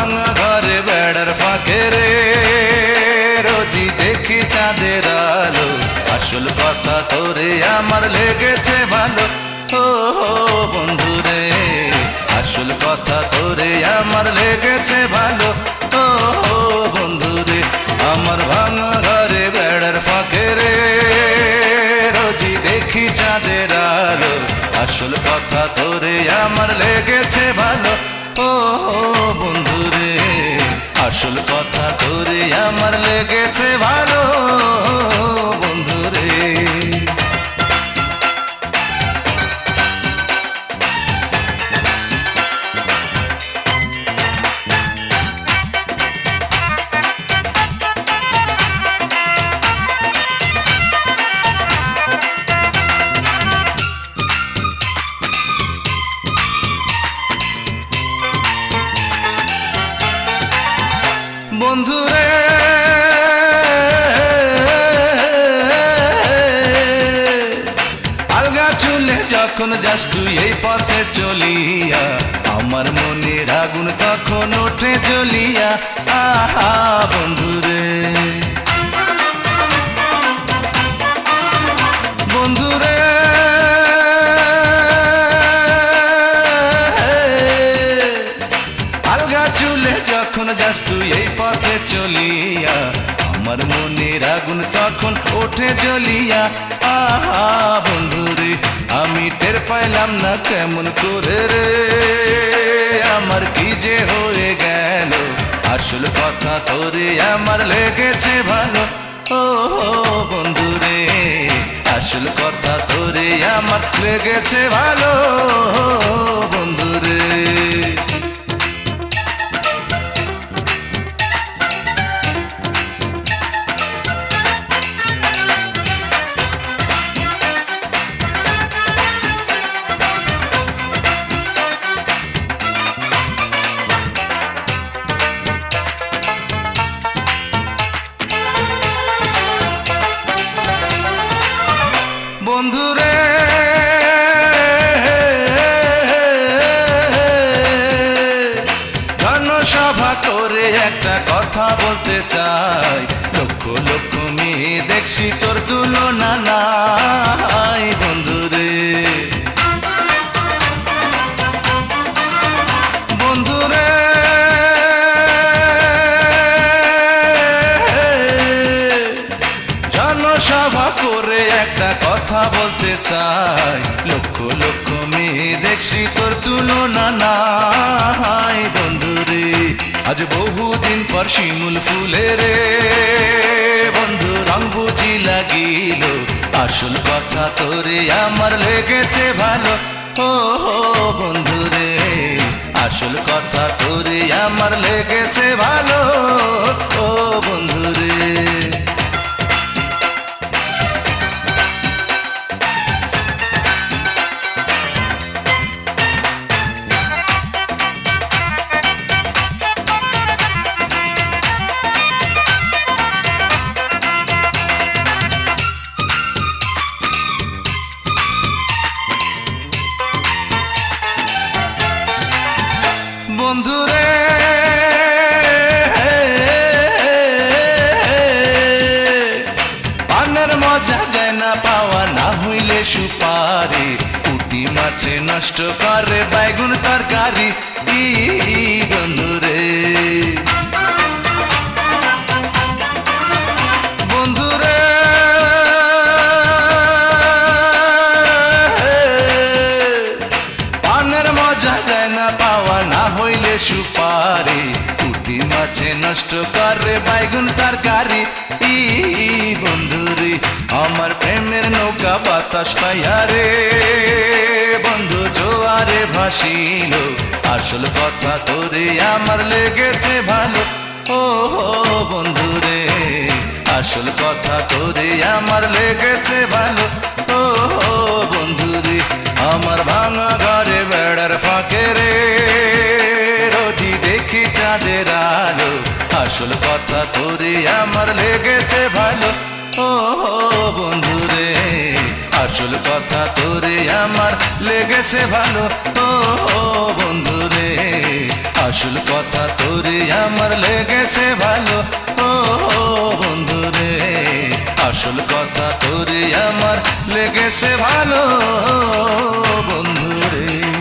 ভাঙা ঘরে বেড়ার ফাঁকে রে রোজি দেখি চাঁদের আলো, আসল কথা তোরে আমার লেগেছে ভালো। ও বন্ধু রে আসল কথা তোরে আমার লেগেছে ভালো। ও বন্ধু রে আমার ভাঙা ঘরে বেড়ার ফাঁকে রে রোজি দেখি চাঁদের আলো, আসল কথা তোরে আমার লেগেছে ভালো। ও বন্ধু রে আসল কথা তোরে আমার লেগেছে ভালো বন্ধু রে। বন্ধুরে আলগা চুলে যখন যাস তুই এই পথে চলিয়া, আমার মনের আগুন তখন ওঠে জ্বলিয়া। আহা বন্ধুরে বন্ধুরে আলগা চুলে যখন যাস তুই এই পথে চলিয়া, আমার মনের আগুন তখন ওঠে জ্বলিয়া। আহা বন্ধুরে আমি টের পাইলাম না কেমন করে রে আমার কি যে হয়ে গেল, আসল কথা তোরে আমার লেগেছে ভালো। ও বন্ধুরে আসল কথা তোরে আমার লেগেছে ভালো বন্ধুরে। বন্ধুরে জনসভা করে একটা কথা বলতে চাই, লক্ষ লক্ষ মেয়ে দেখছি তোর তুলনা নাই বন্ধুরে। বন্ধুরে জনসভা করে একটা কথা বলতে চাই, লক্ষ লক্ষ মেয়ে দেখছি তোর তুলনা নাই বন্ধুরে। আজ বহুদিন পর শিমুল ফুলে রে বন্ধু রং বুঝি লাগিল, আসল কথা তোরে আমার লেগেছে ভালো। ও বন্ধুরে আসল কথা তোরে আমার লেগেছে ভালো। ও বন্ধুরে বন্ধুরে পানের মজা যায় না পাওয়া, না হইলে সুপারি পুঁটি মাছে নষ্ট করে বাইগুন তরকারি। বন্ধুরে বন্ধুরে পানের মজা যায় না পাওয়া, না হইলে সুপারি পুঁটি মাছে নষ্ট করে বাইগুন তরকারি। বন্ধুরে আমার প্রেমের নৌকা বাতাস পাইয়া রে বন্ধু জোয়ারে ভাসিল, আসল কথা তোরে আমার লেগেছে ভালো। ও বন্ধুরে আসল কথা তোরে আমার লেগেছে ভালো। ও বন্ধুরে আমার ভাঙা ঘরে বেড়ার ফাঁকে রে রোজি দেখি চাঁদের আলো, আসল কথা তোরে আমার লেগেছে ভালো। ও বন্ধুরে আসল কথা তোরে আমার লেগেছে ভালো। ও বন্ধুরে আসল কথা তোরে আমার লেগেছে ভালো ও বন্ধু রে, আসল কথা তোরে আমার লেগেছে ভালো বন্ধু রে।